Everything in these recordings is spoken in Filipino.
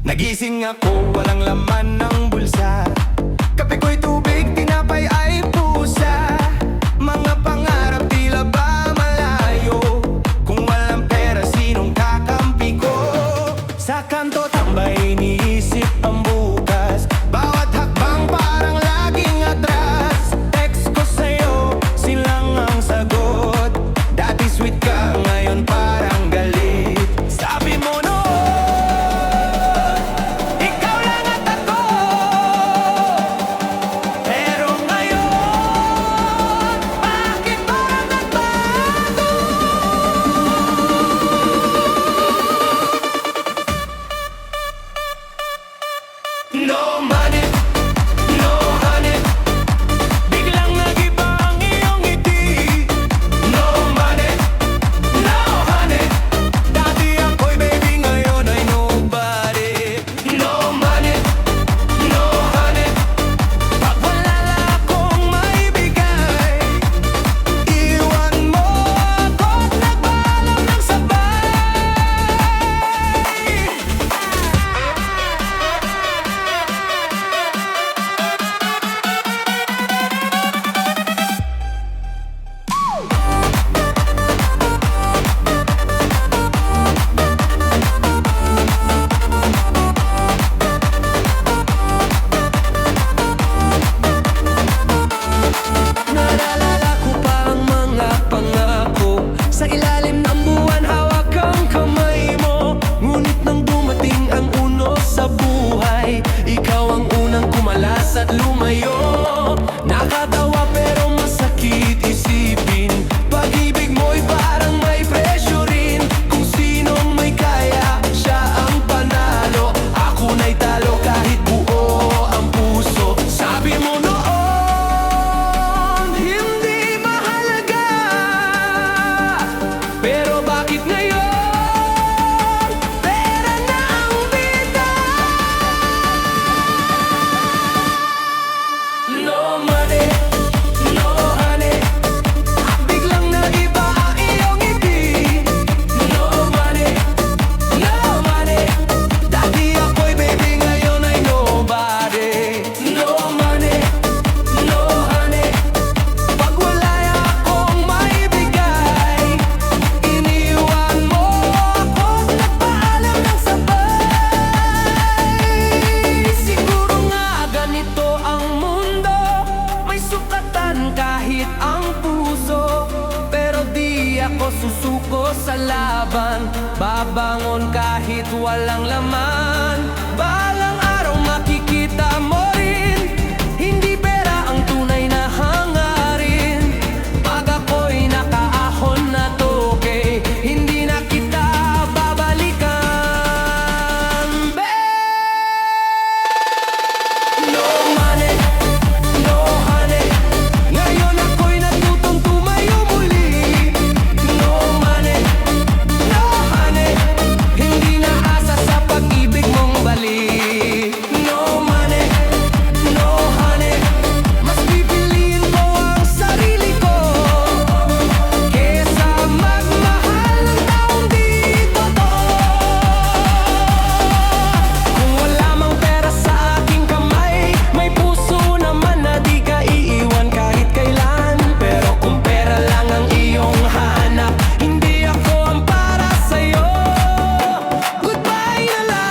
Nagising ako, walang laman ng bulsa. Kape ko'y tubig, tinapay ay pusa. Mga pangarap tila ba malayo? Kung walang pera, sinong kakampi ko? Sa kanto tambay, iniisip ang bukas. Bawat hakbang parang laging atras. Text ko sa'yo, silang ang sagot. Dati sweet ka, ngayon parang galit. Sabi mo no, ikaw lang at ako. Pero ngayon, bakit parang nagbago? No money, no honey. Biglang nag-iba ang iyong ngiti. No money, no honey. Dati ako'y baby, ngayon ay nobody. No money, no honey. Pag wala na akong maibigay, iwan mo ako't nagpaalam ng sabay. Naalala ko pa ang mga pangako. Sa ilalim ng buwan, hawak ang kamay mo. Ngunit nang dumating ang unos sa buhay, ikaw ang unang kumalas at lumayo. Nakatawa pero masakit isipin. Pag-ibig mo'y parang may presyo rin. Kung sinong may kaya, siya ang panalo. Ako na'y talo kahit buo ang puso. Sabi mo noon, hindi mahalaga. Pero bakit ngayon, pera na ang bida? No money, no honey. Biglang nag-iba ang iyong ngiti. No money, no money. Dati ako'y baby, ngayon ay nobody. No money, no honey. Pag wala akong maibigay, iniwan mo ako't nagpaalam ng sabay. Siguro nga ganito ang mundo, may sukatan kahit ang puso. Pero di ako susuko sa laban, babangon kahit walang laman. Balang araw makikita mo rin, hindi pera ang tunay na hangarin. Pag ako'y nakaahon na toke, hindi na kita babalikan. No money, no honey. Ngayon ako'y natutong tumayo muli. No money, no honey. Hindi na asa sa pag-ibig mong balik. No money, no honey. Mas pipiliin ko ang sarili ko kesa magmahal ng taong di totoo. Kung wala mang pera sa aking kamay, may puso naman na di ka iiwan kahit kailan. Pero kung pera lang ang iyong hanap, hindi ako ang para sa'yo. Goodbye na lang.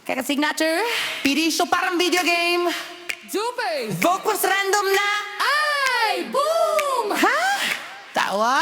Kaka-signature, PD show parang video game. Super! Vocals random na. Ay! Boom! Ha? Tawa?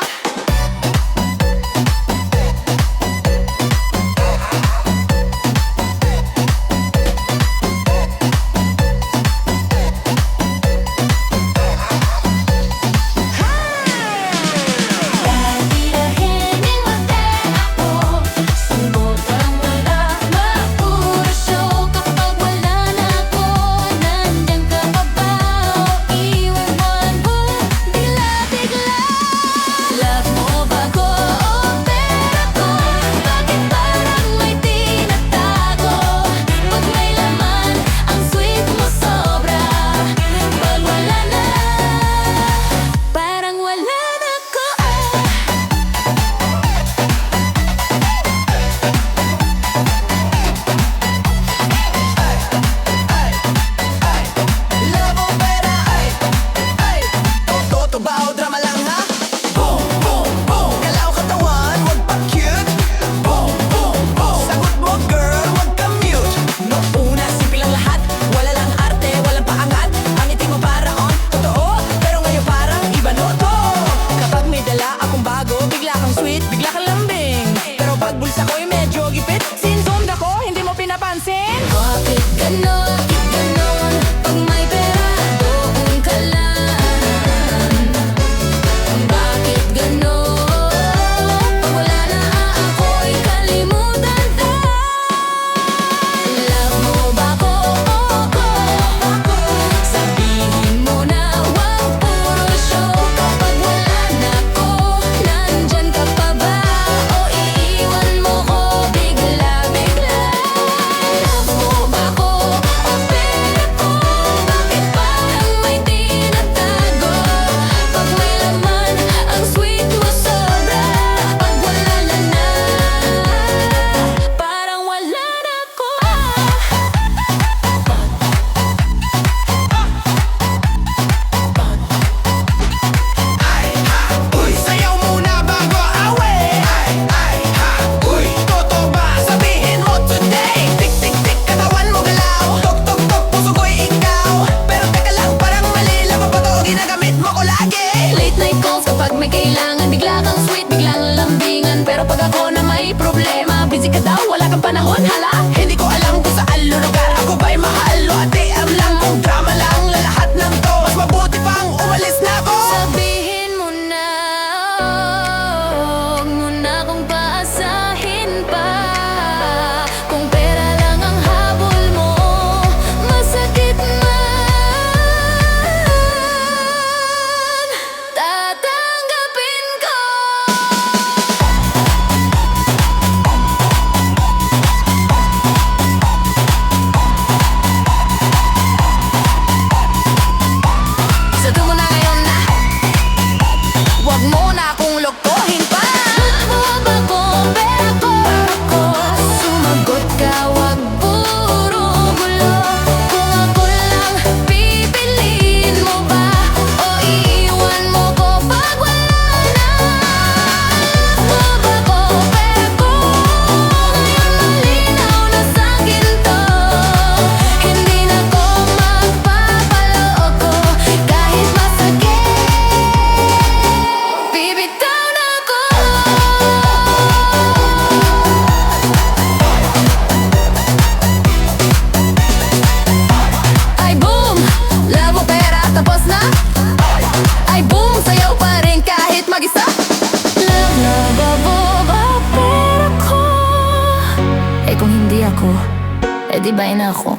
Pwede ba na ako?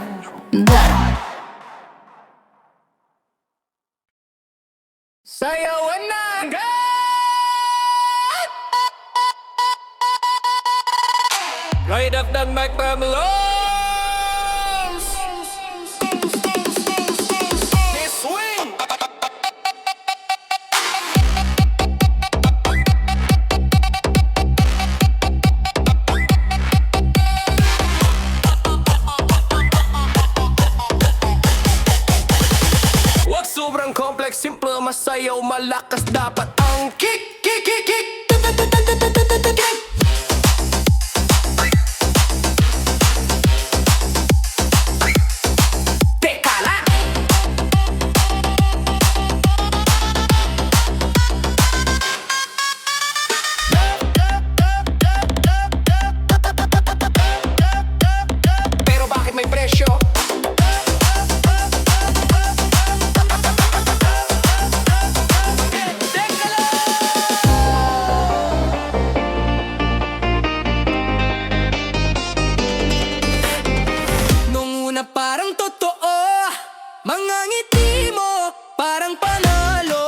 Da. Sayawan na agad! Right up that mic, Pamela. Swing. Wag sobrang complex, simple, masayaw, malakas dapat ang kick, kick, kick, kick. Teka lang. Pero bakit may presyo? Teka lang. Nung una parang totoo, mga ngiti mo parang panalo.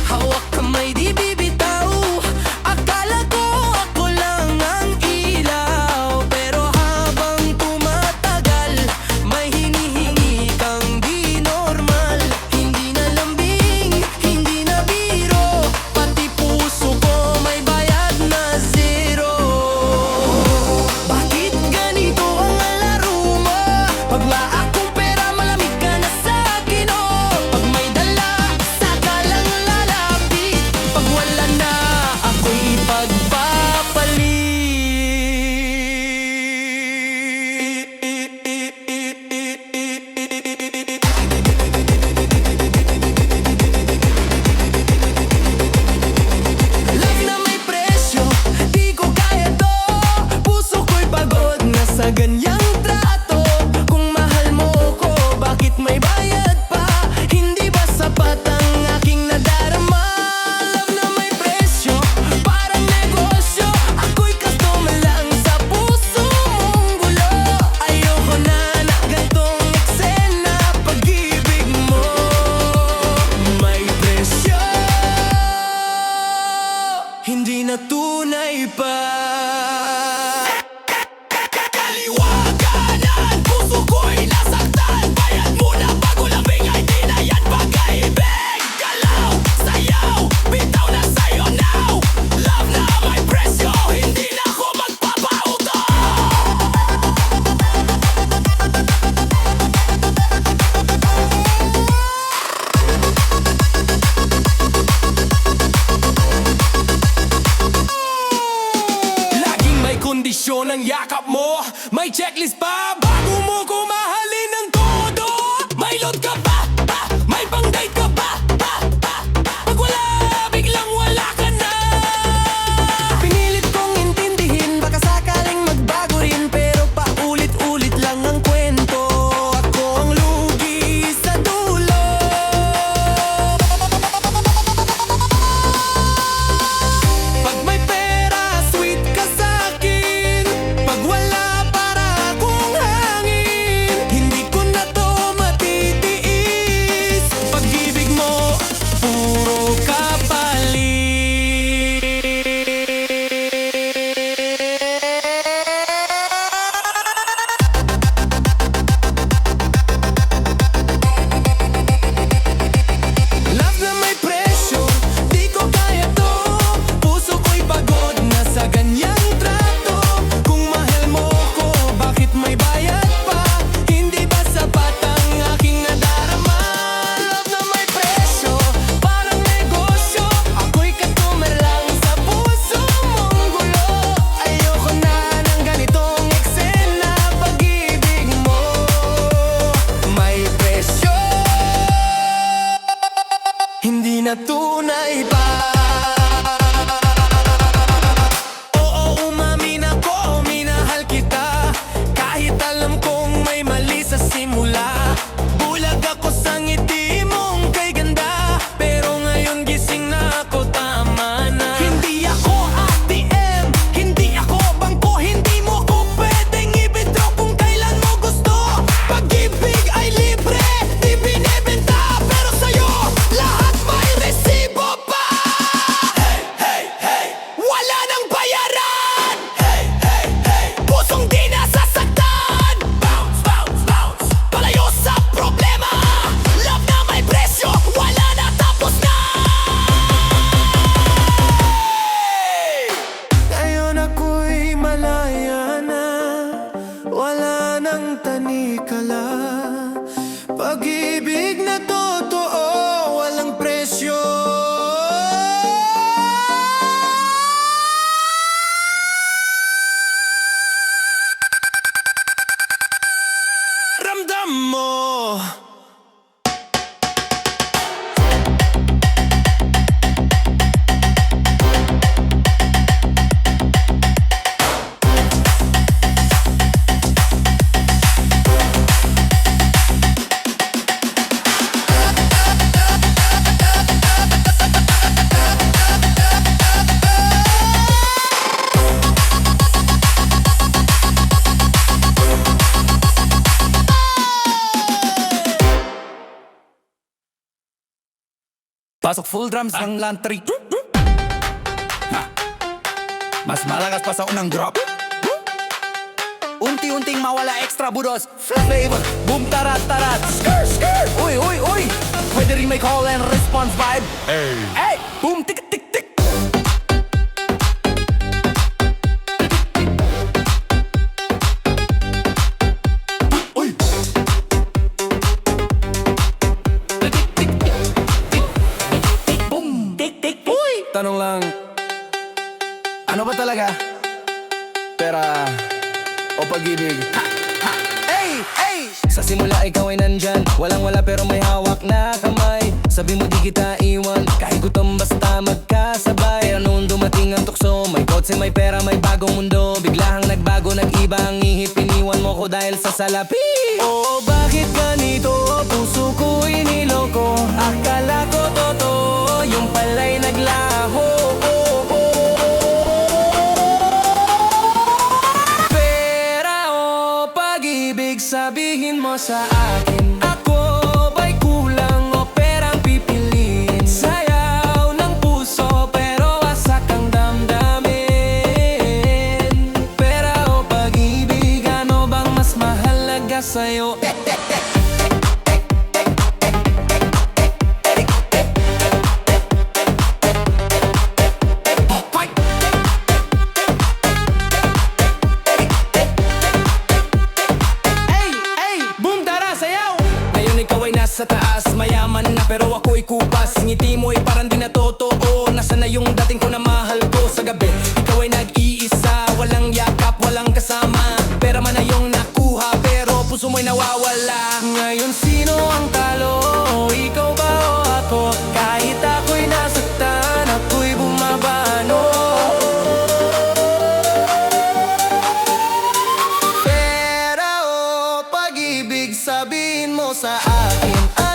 Hawak kamay di bibitaw, akala ko ako lang ang ilaw. Pero habang tumatagal, may hinihingi kang di normal. Hindi na lambing, hindi na biro, pati puso ko may bayad na zero. Bakit ganito ang laro mo? Pag akong pera, malamig ka na sa'kin, oh. Pag may dala, saka lang lalapit. Pag wala na, ako'y pagpapalit. Love na may presyo, di ko kaya to. Puso ko'y pagod na sa ganyang trato. Kung mahal mo ko, bakit may bayad pa? Hindi ba sapat ang aking nadarama? Love na may presyo, parang negosyo. Ako'y customer lang sa puso mong gulo. Ayoko na gantong eksena, pag-ibig mo may presyo, hindi na tunay pa. Kaliwaganan, puso ko'y nasaktan. Bayad muna bago labing, ay di na yan pag-ibig. Galaw, sayaw, bitaw na sa'yo now. Love na may presyo, hindi na ako magpapautang. Laging may kondisyon ang yakap mo. May checklist pa bago mo ko mahalin ng todo. May load ka pa, may pang-date ka pa. Pag wala, biglang wala ka na. Pinilit kong intindihin, baka sakaling magbago rin. Pero paulit-ulit lang ang kwento. Ako ang lugi sa dulo. Pag may pera, sweet ka sa'kin. Pag wala, para akong hangin. Hindi ko na to matitiis. Pag-ibig mo, puro kapalit. Love na may presyo, di ko kaya to. Puso ko'y pagod na sa ganyang trato. Kung mahal mo ko, bakit may bayad pa? Hindi ba sapat ang aking nadarama? Love na may presyo, parang negosyo. Ako'y customer lang sa puso mong gulo. Ayoko na ng ganitong eksena, pag-ibig mo may presyo, hindi na tunay pa. Oo, umamin ako, minahal kita. Kahit alam kong may mali sa simula. Bulag ako sa ngiti mong kay ganda. Pero ngayon gising na ako, tama na. Hindi ako ATM, hindi ako bangko. Hindi mo ko pwedeng i-withdraw kung kailan Pasok full drums ang lantry. Ha. Mas malakas pa sa unang drop. Unti-unting mawala extra budos. Flavor, boom tarat tarat. Skr skr. Uy uy uy. Pwede rin may call and response vibe. Hey, boom tik tik tik. Uy. Boom tik tik. Uy. Tanong lang. Ano ba talaga? Pera o pag-ibig? Hey! Hey! Sa simula ikaw ay nandyan, walang-wala pero may hawak na kamay. Sabi mo di kita iwan, kahit gutom basta magkasabay. Pero noon dumating ang tukso, may kotse, may pera, may bagong mundo. Biglang nagbago, nag-iba ang ihip, iniwan mo ko dahil sa salapi. Oh, bakit ganito? Puso ko'y niloko. Akala ko totoo, yung pala'y naglaho. Sabihin mo sa akin, ako ba'y kulang o perang pipiliin? Sayaw ng puso pero wasak ang damdamin. Pera o pag-ibig, ano bang mas mahalaga sa'yo? Sa taas, mayaman na pero ako'y kupas. Ngiti mo'y parang di na totoo. Nasaan na yung dating ko na mahal ko sa gabi? Ikaw ay nag-iisa, walang yakap, walang kasama. Pera man na yung nakuha pero puso mo'y nawawala. Ngayon sino ang talo? Ikaw ba o ako? Kahit ako'y nasaktan, ako'y bumabano. Pera o pag-ibig, sabihin mo sa akin.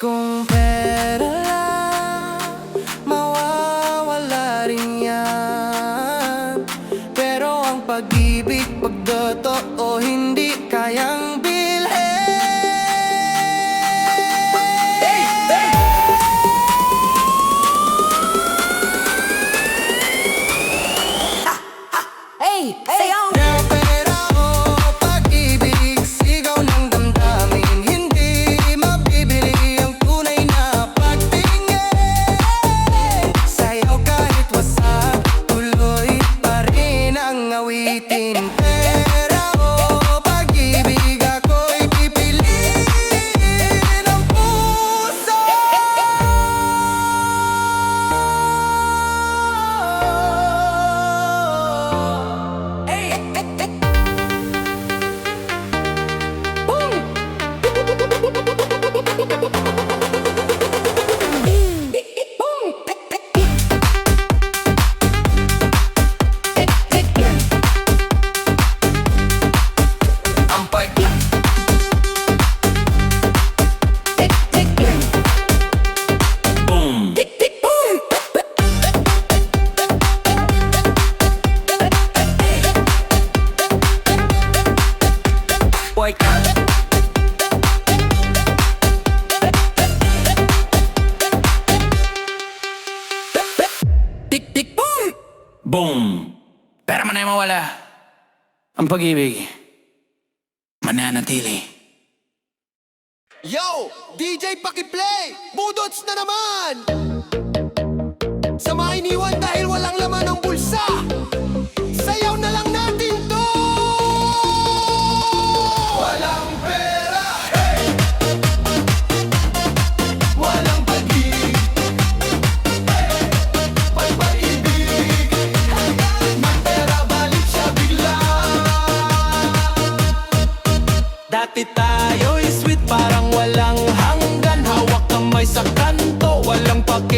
Kung pera lang, mawawala rin yan. Pero ang pag-ibig, pagtotoo, hindi kayang bilhin. Hey! Hey! Hey! Say on! Pera o pag-ibig, ako'y pipiliin ang puso. Tik tik boom! Boom! Pera man ay mawala. Ang pag-ibig mananatili. Yo! DJ paki-play! Budots na naman! Sa mga iniwan dahil walang laman ang bulsa, sayaw na lang natin to! Walang pera, hey! Walang pag-ibig, hey! Pag-ibig, may pera balik siya bigla. Dati tayo'y sweet, parang walang hanggan. Hawak kamay sa kanto, walang pag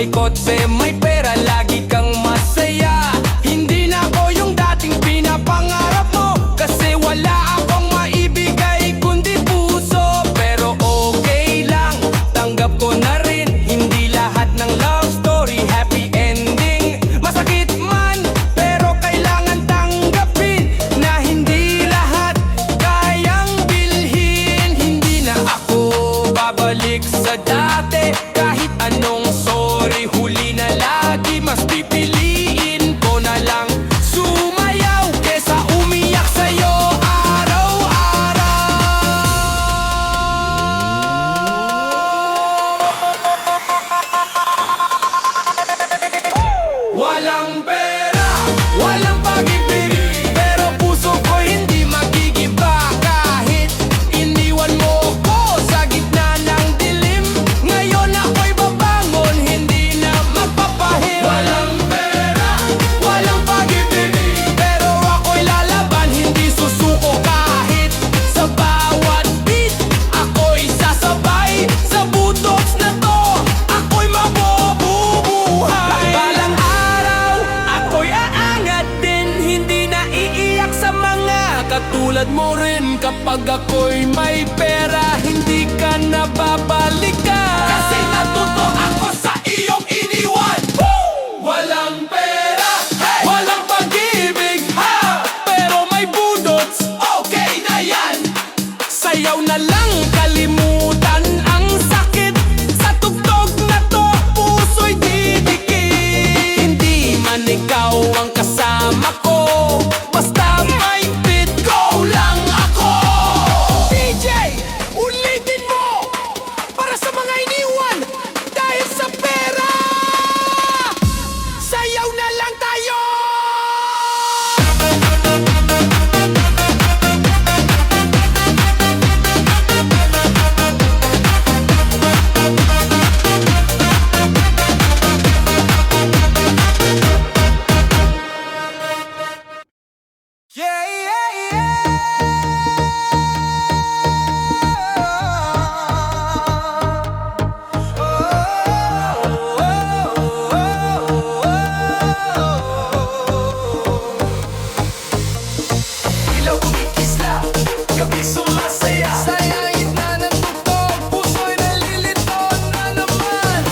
may kotse, may pera, lagi kang masaya. Hindi na ako yung dating pinapangarap mo, kasi wala akong maibigay kundi puso. Pero okay lang, tanggap ko na rin, hindi lahat ng love story happy ending. Masakit man, pero kailangan tanggapin na hindi lahat kayang bilhin. Hindi na ako babalik sa dati, kahit anong sorry, huli na lagi. Mas pipiliin ko na lang sumayaw kesa umiyak sa'yo araw-araw. Walang pera, walang pag-ibig, pero puso ko hindi magigiba. Kahit iniwan mo ko sa gitna ng dilim, ngayon ako'y babangon, hindi na magpapahim. Walang pera, walang pag-ibig, pero ako'y lalaban, hindi susuko. Kahit sa bawat beat, ako'y sasabay. Sa butots na to, ako'y mabubuhay. Balang araw, ako'y aangat din, hindi na iiyak sa mga katulad mo rin. Kapag ako'y may pera, hindi ka na babalikan, kasi natuto ako sa iyong iniwan. Walang pera, walang pag-ibig, pero may budots, okay na yan. Sayaw na lang, kalimutan ang sakit. Sa tugtog na to, puso'y didikit. Hindi man ikaw ang kasama ko, basta may beat, go lang ako. DJ, ulitin mo, para sa mga iniwan dahil sa pera. Sayaw na lang tayo. Yeah, yeah, yeah. Ilaw kumikisla, gabi sumasaya. Sa gitna ng tugtog, puso'y nalilito na naman.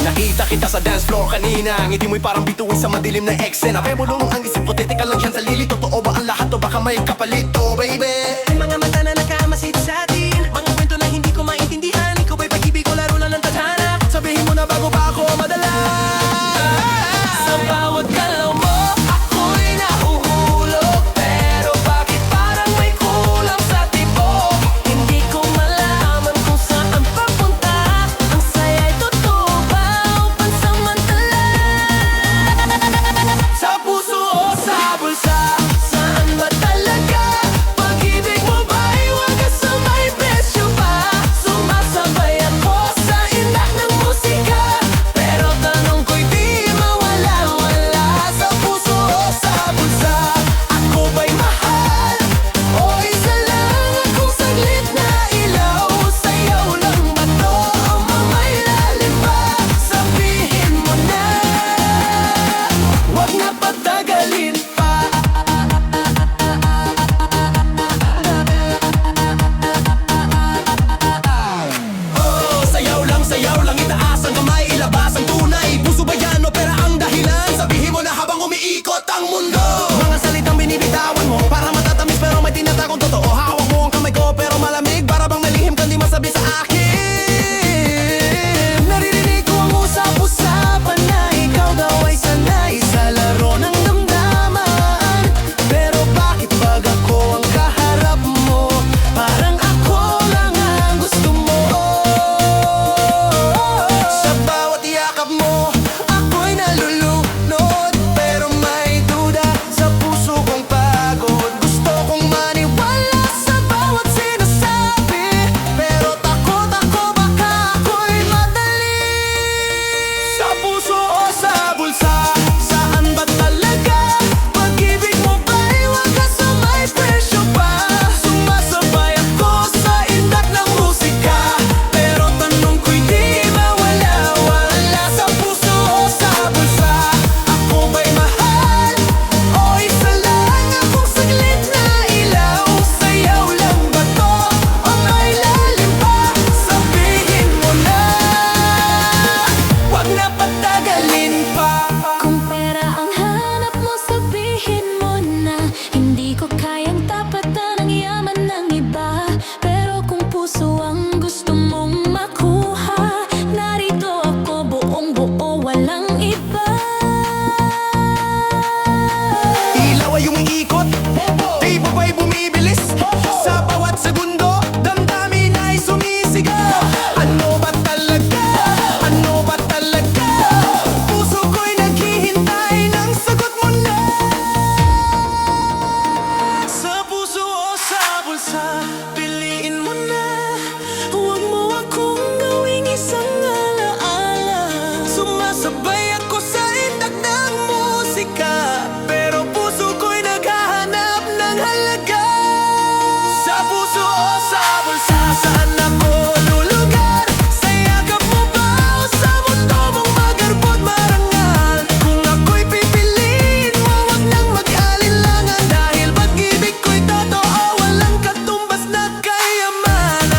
Nakita kita sa dance floor kanina, ngiti mo'y parang bituin sa madilim na eksena. Pero bulong ang isip ko, teka lang yan sa lili. Totoo ba ang lahat o baka may kapalit? Oh baby, May mga mata na nakamasid sa atin, mga kwento na hindi ko maintindihan. Ikaw ba'y pag-ibig ko, laro lang ng tadhana? Sabihin mo na bago pa ako madala. Sa bawat galaw mo, ako'y nahuhulog. Pero bakit parang may kulang sa tibok? Hindi ko malaman kung saan papunta. Ang saya'y totoo ba o pansamantala? Sa puso o sa bulsa, saan ba talaga? Pag-ibig mo ba'y bumibilis Sa bawat segundo, damdamin ay sumisigaw Ano ba talaga? Ano ba talaga? Puso ko'y naghihintay ng sagot mo na Sa puso o sa bulsa, piliin mo na Huwag mo akong gawing isang alaala Sumasabay ako sa itak ng musika Pero puso ko'y naghahanap ng halaga Sa puso o sa bulsa, saan ako lulugar? Sa yakap mo ba o sa mundo mong magarbot marangal? Kung ako'y pipiliin mo, wag nang mag-alinlangan Dahil pag-ibig ko'y totoo, walang katumbas na kayamanan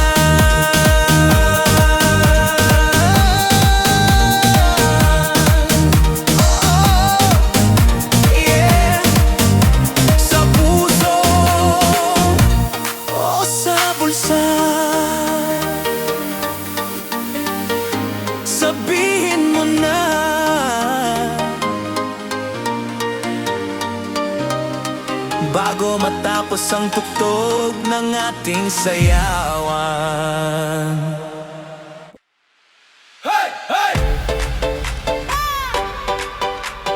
Yeah. Sa puso o sa bulsa Sabihin mo na Bago matapos ang tugtog ng ating sayawan Hey! Hey!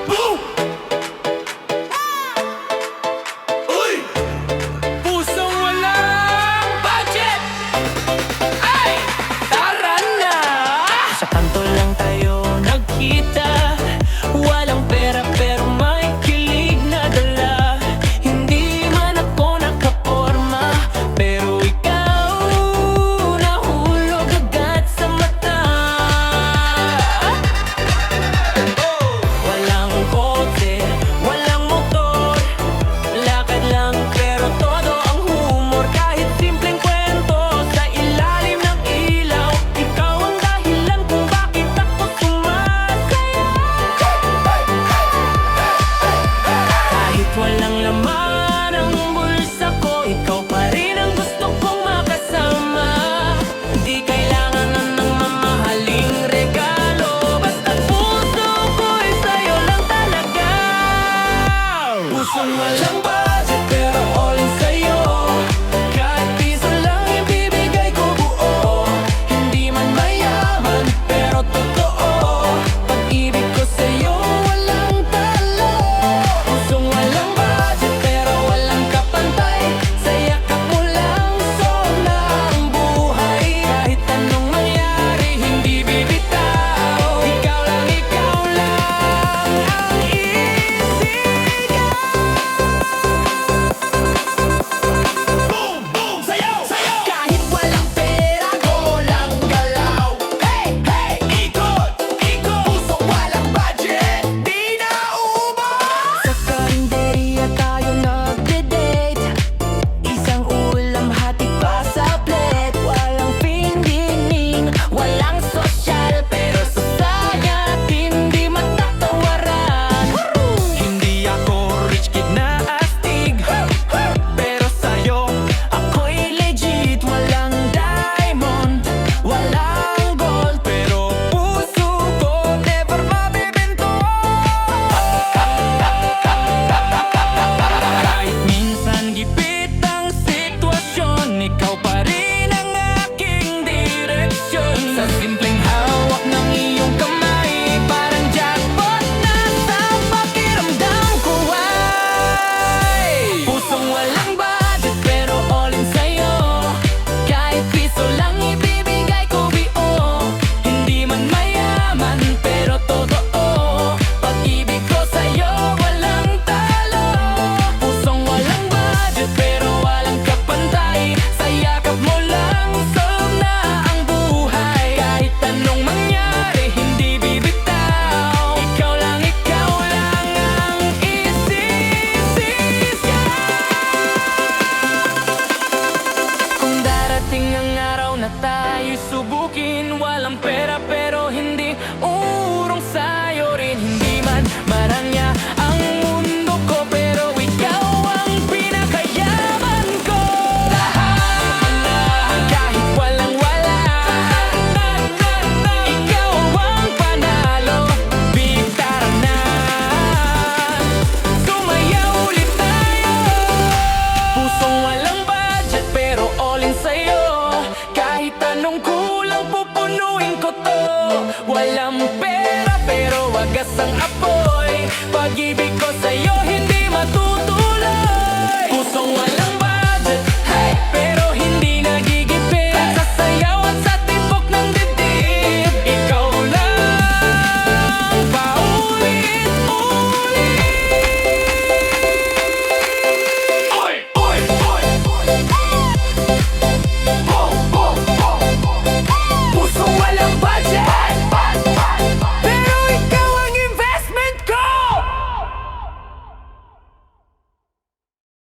Boom! Uy! Pusong walang budget! Ay! Tara na! Sa kanto lang tayo nagkita Walang pera pero may kilig na dala Hindi man ako nakaporma Pero ikaw nahulog agad sa mata Walang kotse, walang motor Lakad lang pero todo ang humor Kahit simpleng kwento sa ilalim ng ilaw Ikaw ang dahilan kung bakit ako sumasaya Kahit walang laman ang bulsa ko Ikaw pa rin ang gusto kong makasama Di kailangan na ng mamahaling regalo Basta puso ko'y sa'yo lang talaga Pusong walang budget pero all in sa'yo Kahit piso lang ibibigay ko buo Hindi man mayaman pero totoo Pag-ibig ko sa'yo walang talo Pusong walang budget pero walang kapantay Sa yakap mo lang na ang buhay Kahit anong mangyari hindi bibitaw Ikaw lang ang isigaw Boom! Boom! Sayaw! Sayaw! Kahit walang pera, walang galaw Hey! Hey! Ikot! Ikot! Puso walang budget Di na ubos! Sa karinderya tayo nagde-date Isang ulam hati pa sa plate Walang pindining, walang sosyal Pero sa sayat hindi matatawaran Hindi ako rich kid na astig Pero sa'yo ako'y legit Walang diamond, walang gold Pero puso ko never mabibento Kahit minsan gipit ang sitwasyon Ikaw pa rin ang aking direksyon Sa simpleng hawak ng iyong kamay Parang jackpot na sa pakiramdam ko ay Pusong walang budget pero all in sa'yo Kahit piso lang ibibigay ko buo Hindi man mayaman pero totoo Pag-ibig ko sa'yo walang talo Pusong walang budget pero walang kapantay Sa yakap mo lang na ang buhay Kahit anong mangyari hindi bibitaw Ikaw lang ang isisigaw Kung darating ang araw na tayo'y subukin Walang pera pero hindi urong sa'yo rin Hindi man marangya ang mundo ko Pero ikaw ang pinakayaman ko Lahat, kahit walang wala Ikaw ang panalo Big tara na Sumayaw ulit tayo Pusong wala walang pera pero wagas ang